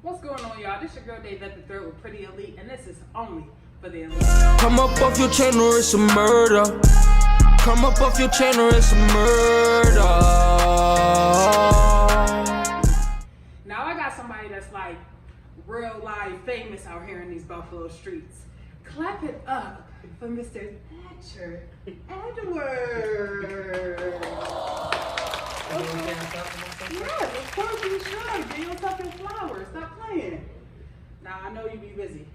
What's going on, y'all? This your girl Dave at the Third with Pretty Elite, and this is only for the elite. Come up off your chain or it's a murder. Come up off your chain or it's a murder. Now I got somebody that's like real life famous out here in these Buffalo streets. Clap it up for Mr. Thatcher Edward. Yes, of course you should. Give yourself your flowers. Stop playing. Now I know you be busy.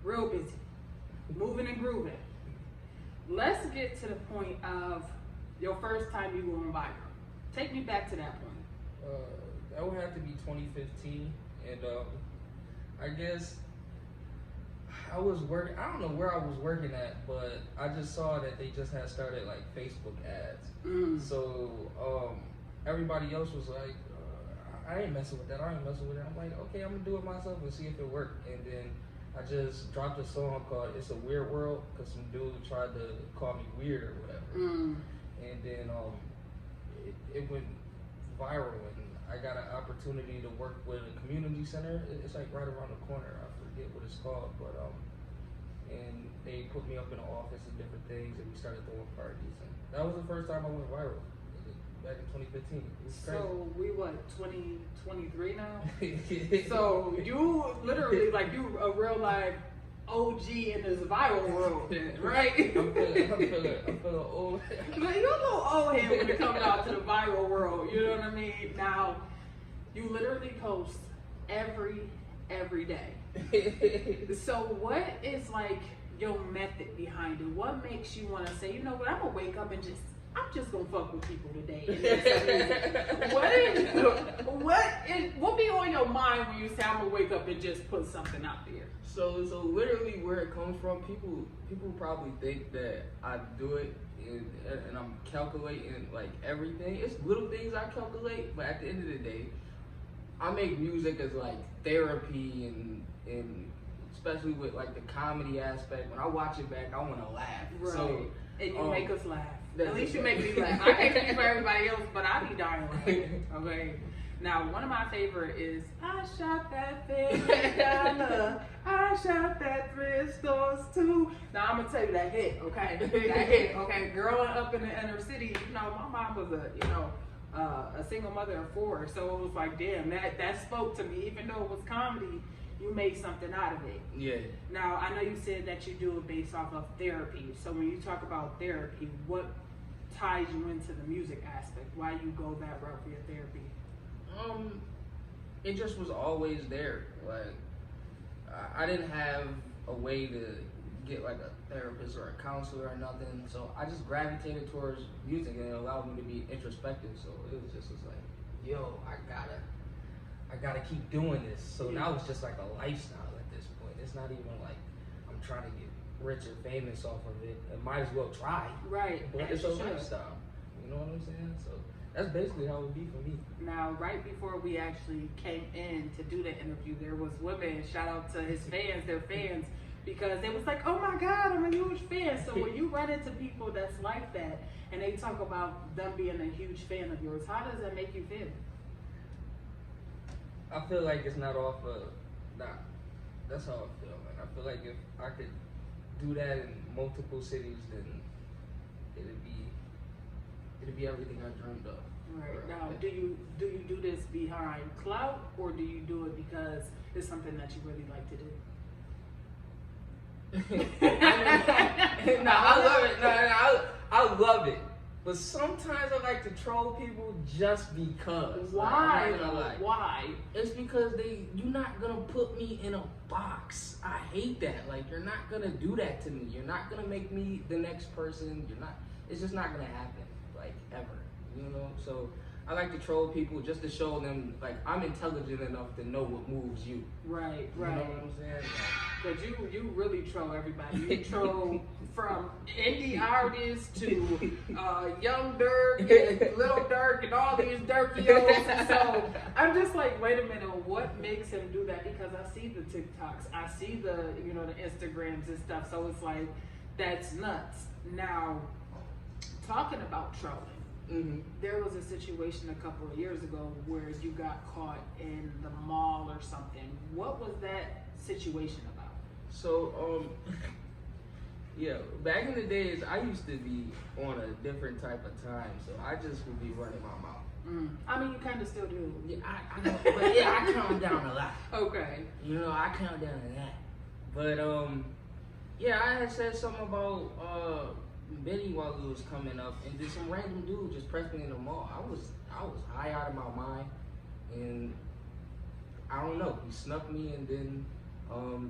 Real busy. Moving and grooving. Let's get to the point of your first time you going viral. Take me back to that point. That would have to be 2015, and I guess I was working. I don't know where I was working at, but I just saw that they just had started like Facebook ads. So everybody else was like, I ain't messing with that. I ain't messing with it. I'm like, okay, I'm gonna do it myself and see if it worked. And then I just dropped a song called "It's a Weird World" because some dude tried to call me weird or whatever. And then it went viral, and I got an opportunity to work with a community center. It's like right around the corner. I forget what it's called, but and they put me up in the office and different things, and we started throwing parties. And that was the first time I went viral, back in 2015. It was crazy. So we what, 2023 now? So you literally like you a real life OG in this viral world, right? I'm feeling old. You're a little old here when it comes out to the viral world. You know what I mean? Now, you literally post every day. So what is like your method behind it? What makes you want to say, you know what, I'm gonna wake up and I'm just gonna fuck with people today. What be on your mind when you say I'm gonna wake up and just put something out there? So literally where it comes from, people probably think that I do it and I'm calculating like everything. It's little things I calculate, but at the end of the day, I make music as like therapy and especially with like the comedy aspect. When I watch it back, I want to laugh. Right. So, and you make us laugh. At least you okay. make me laugh. I can't speak for everybody else, but I be dying laughing. Okay. Now, one of my favorite is I shot that $50. I shot that thrift stores too. Now I'm gonna tell you that hit, okay? That hit, okay? Growing up in the inner city, you know, my mom was a single mother of 4, so it was like, damn, that spoke to me. Even though it was comedy, you made something out of it. Yeah. Now I know you said that you do it based off of therapy. So when you talk about therapy, what ties you into the music aspect? Why you go that route for your therapy? It just was always there. Like, I didn't have a way to get like a therapist or a counselor or nothing, so I just gravitated towards music, and it allowed me to be introspective. So it was just like, yo, I gotta keep doing this. So now it's just like a lifestyle at this point. It's not even like I'm trying to get rich or famous off of it. I might as well try. Right. But it's a lifestyle. You know what I'm saying? So that's basically how it would be for me. Now, right before we actually came in to do the interview, there was women, shout out to his fans, their fans, because they was like, oh my God, I'm a huge fan. So when you run into people that's like that, and they talk about them being a huge fan of yours, how does that make you feel? I feel like it's not off of, that's how I feel, man. I feel like if I could do that in multiple cities, then it'd be everything I dreamed of. Right. Now, do you do this behind clout, or do you do it because it's something that you really like to do? No, I love it. No, I love it. But sometimes I like to troll people just because. Why? Like, why? It's because you're not gonna put me in a box. I hate that. Like, you're not gonna do that to me. You're not gonna make me the next person. It's just not gonna happen. Like, ever. You know? So I like to troll people just to show them, like, I'm intelligent enough to know what moves you. Right. You know what I'm saying? Because you really troll everybody. You troll from indie artists to Young Dirk and Little Dirk and all these Dirkios. So I'm just like, wait a minute, what makes him do that? Because I see the TikToks, I see the the Instagrams and stuff. So it's like, that's nuts. Now, talking about trolling. There was a situation a couple of years ago where you got caught in the mall or something what was that situation about? So, yeah, back in the days, I used to be on a different type of time, so I just would be running my mouth. I mean, you kind of still do. Yeah, but yeah, I calm down a lot. Okay. You know, I count down to that. But yeah, I had said something about Benny while he was coming up, and then some random dude just pressed me in the mall. I was high out of my mind, and I don't know. He snuck me, and then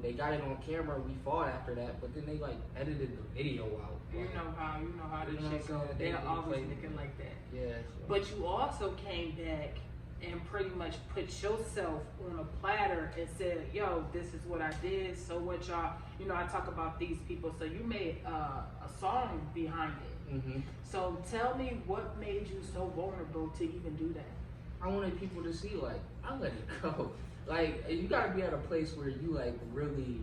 they got it on camera. We fought after that, but then they like edited the video out. You know how this You know shit what I'm go. saying? They're They always play- looking like that. Yeah. So. But you also came back and pretty much put yourself on a platter and said, yo, this is what I did, so what y'all, you know, I talk about these people, so you made a song behind it. Mm-hmm. So tell me what made you so vulnerable to even do that? I wanted people to see, like, I let it go. Like, you gotta be at a place where you, like, really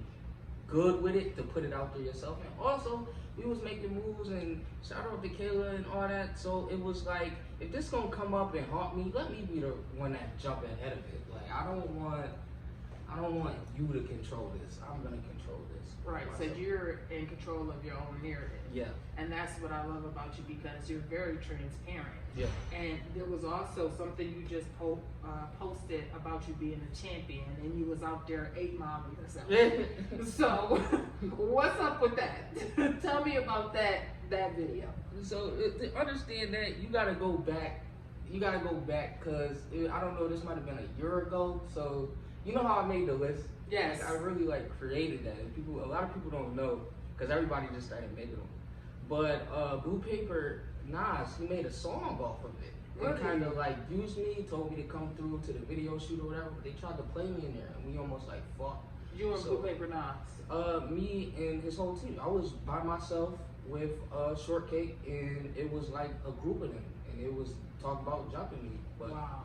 good with it to put it out there yourself. And also, we was making moves, and shout out to Kayla and all that. So it was like, if this gonna come up and haunt me, let me be the one that jump ahead of it. Like, I don't want you to control this. I'm gonna control this. Right, so myself. you're in control of your own narrative. Yeah. And that's what I love about you, because you're very transparent. Yeah. And there was also something you just posted about you being a champion, and you was out there 8 miling yourself. So, what's up with that? Tell me about that video. So to understand that, you gotta go back. You gotta go back, cause I don't know. This might have been a year ago. So you know how I made the list. Yes. Like, I really like created that, and a lot of people don't know, cause everybody just started making them. But Blue Paper, Nas, he made a song off of it. Really? And kind of like used me, told me to come through to the video shoot or whatever. But they tried to play me in there, and we almost like fought. You and So, Blue Paper Nas. Me and his whole team. I was by myself with Shortcake, and it was like a group of them, and it was talking about jumping me. But Wow.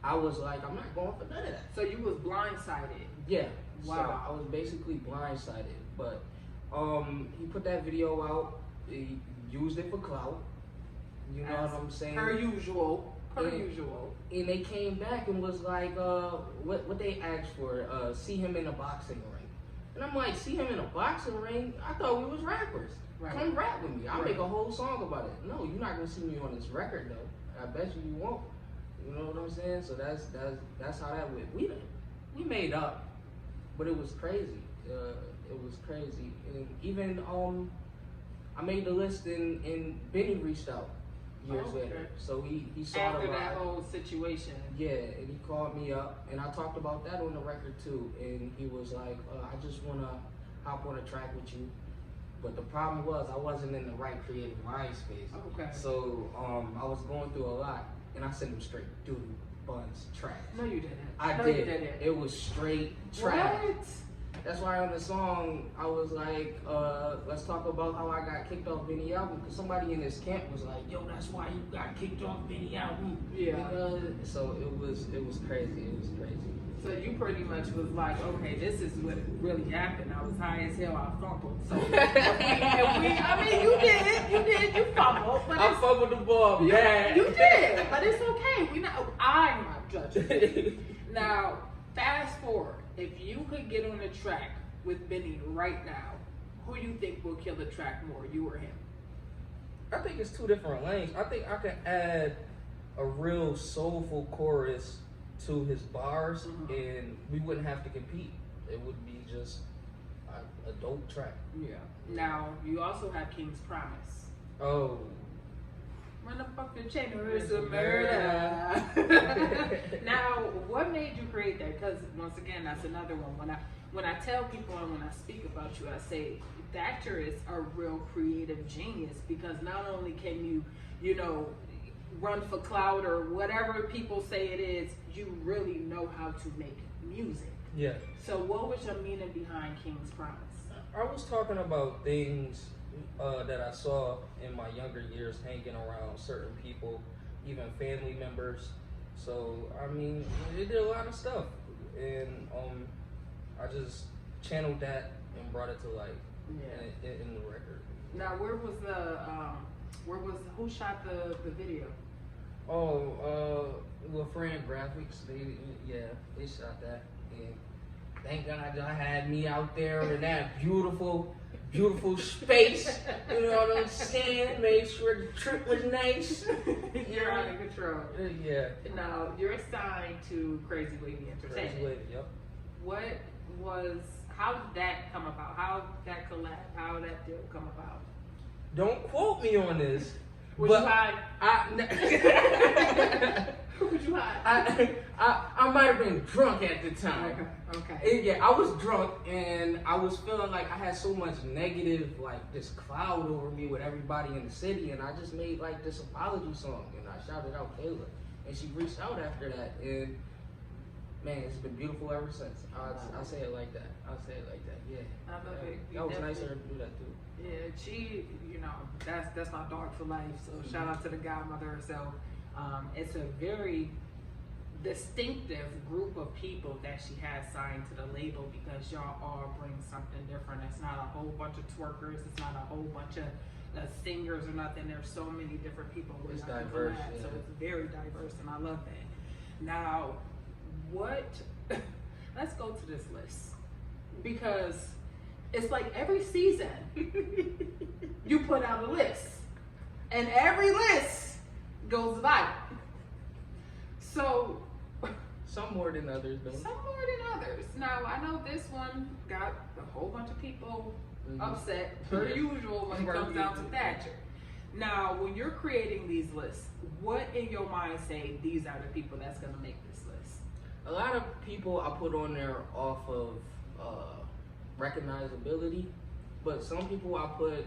I was like, I'm not going for none of that. So you was blindsided. Yeah. Wow. So I was basically blindsided. But he put that video out. He used it for clout. You know As what I'm saying? Per usual. Per Yeah. usual. And they came back and was like, what they asked for, see him in a boxing ring. And I'm like, see him in a boxing ring? I thought we was rappers. Right. Come rap with me. I'll Right. make a whole song about it. No, you're not gonna see me on this record though. I bet you won't. You know what I'm saying? So that's how that went. We made up, but it was crazy. It was crazy. And even I made the list and Benny reached out years Oh, okay. later. So he saw After the that ride. whole situation. Yeah, and he called me up, and I talked about that on the record too. And he was like, I just wanna hop on a track with you. But the problem was I wasn't in the right creative mind space. Okay. So I was going through a lot, and I sent him straight doo buns, trash. No, you didn't. I no, did. You didn't. It was straight trash. What? That's why on the song I was like, let's talk about how I got kicked off Benny album, because somebody in this camp was like, yo, that's why you got kicked off Benny album. Yeah. So it was crazy. It was crazy. So you pretty much was like, okay, this is what really happened. I was high as hell. I fumbled. So, I mean, you fumbled, but I it's, fumbled the ball, you bad. did, but it's okay. I'm not judging. Now, fast forward. If you could get on a track with Benny right now, who you think will kill the track more, you or him? I think it's two different lanes. I think I can add a real soulful chorus to his bars, and we wouldn't have to compete. It would be just a dope track. Yeah. Now, you also have King's Promise. Oh. Run the fucking chain or it's a murder. Now, what made you create that? Because once again, that's another one. When I tell people and when I speak about you, I say Thatcher is a real creative genius, because not only can you run for clout or whatever people say it is, you really know how to make music. Yeah. So what was your meaning behind King's Promise? I was talking about things that I saw in my younger years, hanging around certain people, even family members. So I mean, it did a lot of stuff, and I just channeled that and brought it to life in the record. Now, who shot the video? Oh, LaFran Graphics. They shot that, and Thank God y'all had me out there in that beautiful space. You know what I'm saying? Made sure the trip was nice. You're out of control. Yeah. Now, you're signed to Crazy Wavy Entertainment. Crazy Wavy, yep. How did that come about? How did that collab? How did that deal come about? Don't quote me on this. Was but you high? Was you high? I might have been drunk at the time. Okay. Yeah, I was drunk and I was feeling like I had so much negative, like this cloud over me with everybody in the city, and I just made like this apology song and I shouted out Kayla, and she reached out after that, and man, it's been beautiful ever since. I'll say it like that. Yeah. I love it. That was nice of her to do that too. Yeah, she, that's my dog for life. So shout out to the godmother herself. It's a very distinctive group of people that she has signed to the label, because y'all all bring something different. It's not a whole bunch of twerkers. It's not a whole bunch of singers or nothing. There's so many different people. It's diverse. Yeah. So it's very diverse, and I love that. Now, let's go to this list, because it's like every season you put out a list, and every list goes viral. So some more than others, though. Some more than others. Now, I know this one got a whole bunch of people upset, per usual, when it comes down to Thatcher. Now, when you're creating these lists, what in your mind say these are the people that's going to make this list? A lot of people I put on there off of recognizability, but some people I put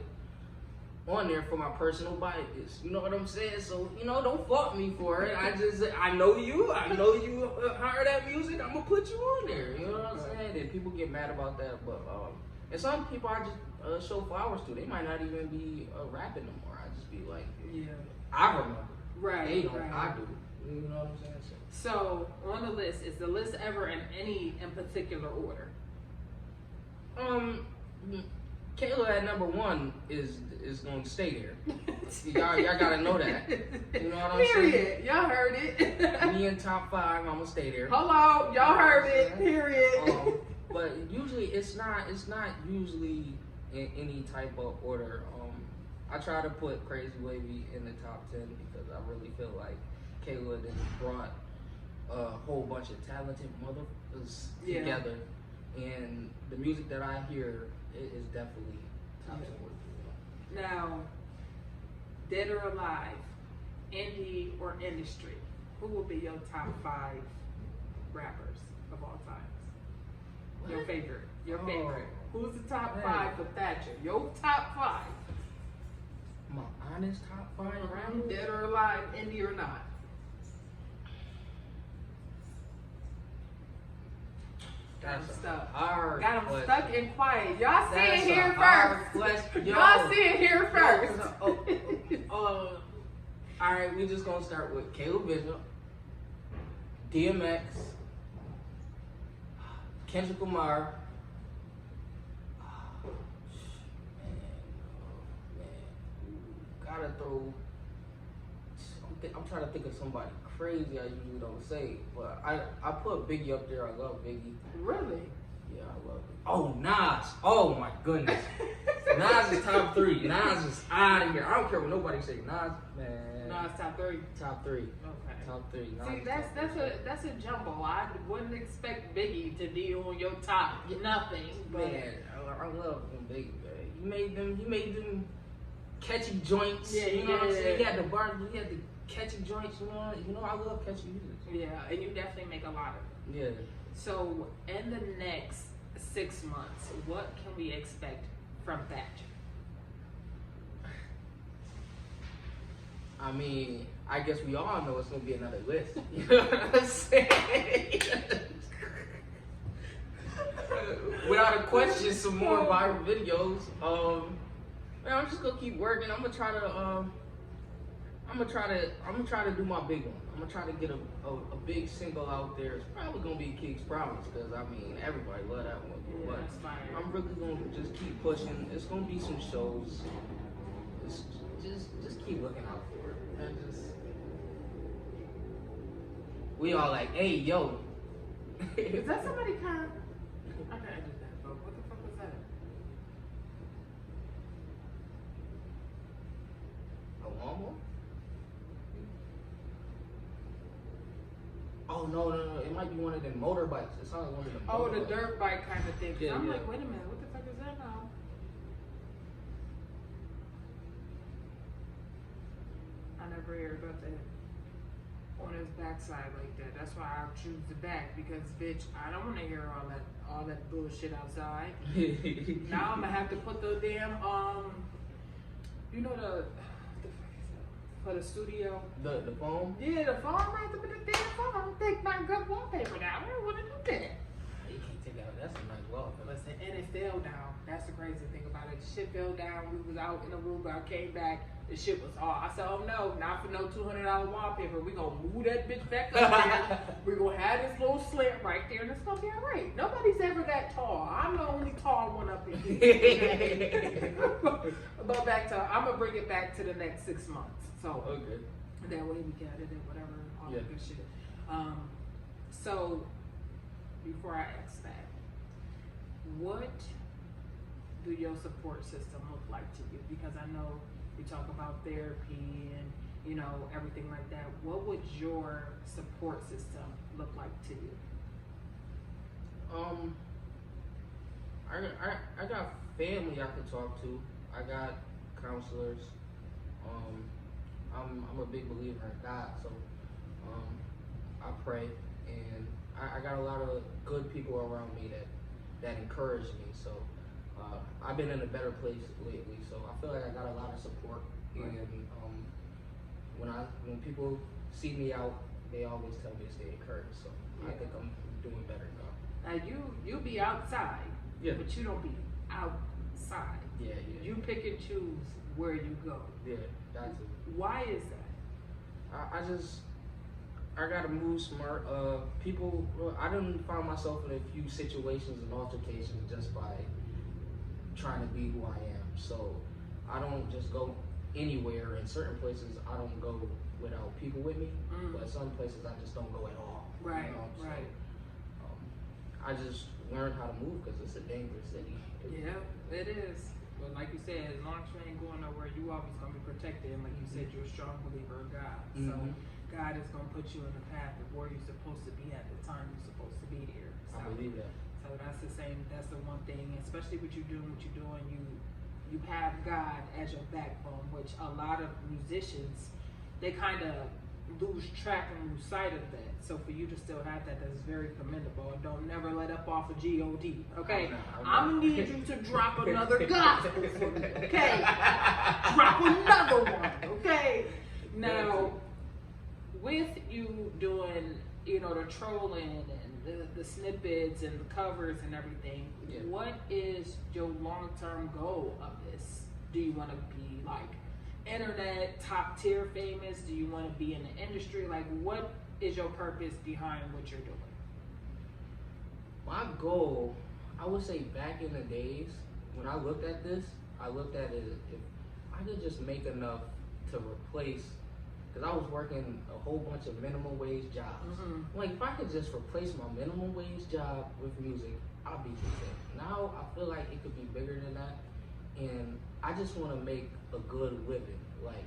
on there for my personal bias. You know what I'm saying? So, don't fault me for it. I know you hire that music, I'm gonna put you on there. You know what I'm saying? And people get mad about that, but and some people I just show flowers to. They might not even be rapping no more. I just be like, yeah, I remember. Right. They don't. Right. I do. You know what I'm saying? So on the list, is the list ever in particular order? Kayla at number 1 is going to stay there. y'all gotta know that. You know what I'm saying? Period. Y'all heard it. Me in top 5, I'm gonna stay there. Hello, y'all heard it. Period. But usually it's not usually in any type of order. I try to put Crazy Wavy in the top 10 because I really feel like Kayla then brought a whole bunch of talented motherfuckers together, and the music that I hear is definitely top 10. Now, dead or alive, indie or industry, who will be your top 5 rappers of all time? What? Your favorite. Who's the top 5 for Thatcher? Your top 5. My honest top 5 rappers? Dead or alive, indie or not? That's Got him question. stuck and quiet. Y'all see That's it here a hard first. question. Y'all see it here first. All right, we're just gonna start with Caleb Bishop, DMX, Kendrick Lamar. Gotta throw. I'm trying to think of somebody crazy I usually don't say, but I put Biggie up there. I love Biggie. Really? Yeah, I love it. Oh, Nas. Oh my goodness. Nas is top 3. Nas is out of here. I don't care what nobody say. Nas, man. No, it's top 3. Top 3. Okay. Top 3. Nas See, that's a jumbo. I wouldn't expect Biggie to be on your top nothing. But man, I love him, Biggie. Man. He made them catchy joints. Yeah, you know what I'm saying? He had the bars, he had the catchy joints. You know, I love catchy music. yeah, and you definitely make a lot of it. Yeah. So, in the next 6 months, what can we expect from Thatcher? I mean, I guess we all know it's gonna be another list. You know what I'm saying? Without a question, some more viral videos. Man, I'm just gonna keep working. I'm gonna try to do my big one. I'm gonna try to get a big single out there. It's probably gonna be King's Promise, because I mean everybody love that one. Yeah, But that's fire. I'm really gonna just keep pushing. It's gonna be some shows. Just keep looking out for it. And we all like, hey yo. Is that somebody kind? I can edit that, but what the fuck was that? A lawnmower? Oh no, it might be one of them motorbikes. It sounds like one of them. Oh, the motorbikes. dirt bike kind of thing. Yeah, I'm yeah. like, wait a minute, what the fuck is that now? I never heard about that on his backside like that. That's why I choose the back because, bitch, I don't want to hear all that bullshit outside. Now I'm gonna have to put the damn you know the for the studio. The foam. Yeah, the phone. I have to put the damn phone. Take my good wallpaper down. I don't want to do that. You can't take that. That's a nice wallpaper. Listen, and it fell down. That's the crazy thing about it. The shit fell down. We was out in the room. I came back. The shit was hard. I said, oh no, not for no $200 wallpaper. We gonna move that bitch back up there. We gonna have this little slant right there, and it's gonna be all right. Nobody's ever that tall. I'm the only tall one up in here. But back to, I'm gonna bring it back to the next 6 months. So Okay. that way we got it and whatever, all Yeah. that good shit. So before I ask that, what do your support system look like to you? Because I know we talk about therapy and, you know, everything like that. What would your support system look like to you? I got family I can talk to. I got counselors. I'm a big believer in God, so I pray, and I got a lot of good people around me that encourage me. So I've been in a better place lately, so I feel like I got a lot of support. Right. And when people see me out, they always tell me to stay encouraged. So I think I'm doing better now. Now you be outside, Yeah. but you don't be outside. Yeah. You pick and choose where you go. Yeah, that's it. Why is that? I gotta move smart. I done found myself in a few situations and altercations just by trying to be who I am. So I don't just go anywhere. In certain places, I don't go without people with me. But some places, I just don't go at all. Right, you know? So, right. I just learned how to move because it's a dangerous city. Yeah, it is. But like you said, as long as you ain't going nowhere, you always gonna be protected. And like you said, you're a strong believer in God. So God is gonna put you in the path of where you're supposed to be at the time you're supposed to be there. So, I believe that. So that's the same. That's the one thing, especially what you're doing. You have God as your backbone, which a lot of musicians they kind of lose track and lose sight of that. So for you to still have that, that's very commendable. And don't never let up off of God. Okay, I'm gonna need you to drop another gospel for me. Okay, drop another one. Okay, now with you doing, you know, the trolling and the snippets and the covers and everything, what is your long-term goal of this? Do you want to be like internet top tier famous? Do you want to be in the industry? Like, what is your purpose behind what you're doing? My goal, I would say back in the days, when I looked at this, I looked at it if I could just make enough to replace, because I was working a whole bunch of minimum wage jobs. Like, if I could just replace my minimum wage job with music, I'll be content. Now, I feel like it could be bigger than that, and I just want to make a good living. Like,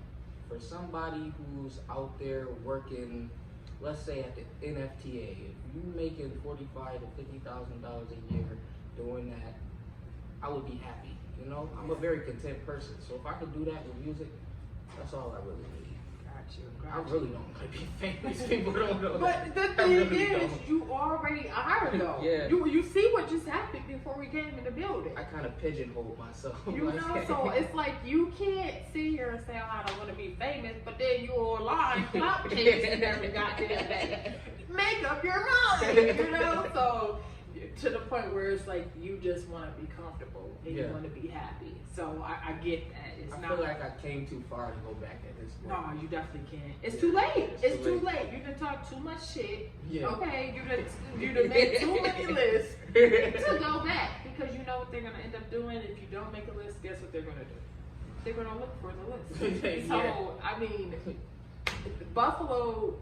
for somebody who's out there working, let's say at the NFTA, if you're making $45,000 to $50,000 a year doing that, I would be happy. You know, I'm a very content person. So if I could do that with music, that's all I really need. Got I you. really don't want to be famous. People don't know. But the I thing really is, don't. you already are though. Yeah. You see what just happened before we came in the building. I kind of pigeonhole myself. You know, so it's like you can't sit here and say, oh, I don't want to be famous, but then you're online clout chasing every goddamn day. Make up your mind, you know? So to the point where it's like you just want to be comfortable and you want to be happy. So I get that. It's I not feel like I came too far to go back at this point. no, you definitely can't. It's too late. It's too too late. You done talk too much shit. Yeah. Okay, you done made too many lists to go back because you know what they're gonna end up doing if you don't make a list. Guess what they're gonna do? They're gonna look for the list. So I mean, Buffalo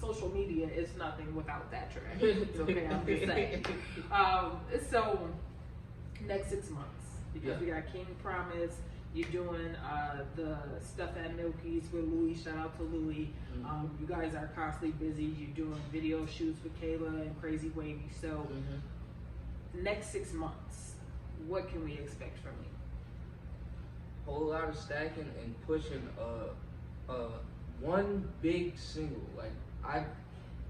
social media is nothing without Thatcher. It's okay, I'm just saying. So next 6 months, because we got King Promise. You're doing the stuff at Milky's with Louis. Shout out to Louis. You guys are constantly busy. You're doing video shoots with Kayla and Crazy Wavy. So next 6 months, what can we expect from you? Whole lot of stacking and pushing one big single. Like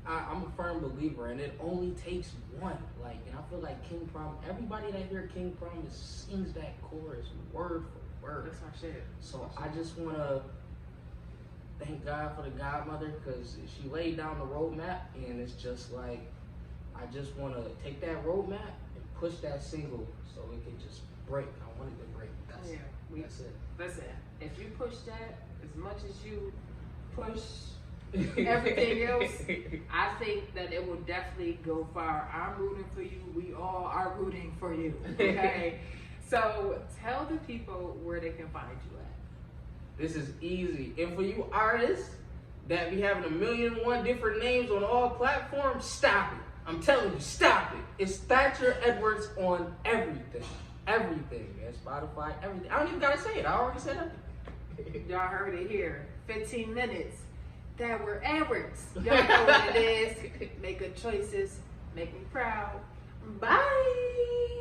I'm a firm believer, and it only takes one. Like, and I feel like King Prom. Everybody that hear King Promise sings that chorus word for word. That's my shit. So I just wanna thank God for the godmother, because she laid down the roadmap, and it's just like I just wanna take that roadmap and push that single so it can just break. I want it to break. That's it. Listen, if you push that as much as you push everything else, I think that it will definitely go far. I'm rooting for you. We all are rooting for you. Okay? So tell the people where they can find you at. This is easy. And for you artists that be having 1,000,001 different names on all platforms, stop it. I'm telling you, stop it. It's Thatcher Edwards on everything. Everything, man. Spotify, everything. I don't even gotta say it. I already said everything. Y'all heard it here. 15 minutes. That were Edwards. Y'all know what it is. Make good choices. Make me proud. Bye.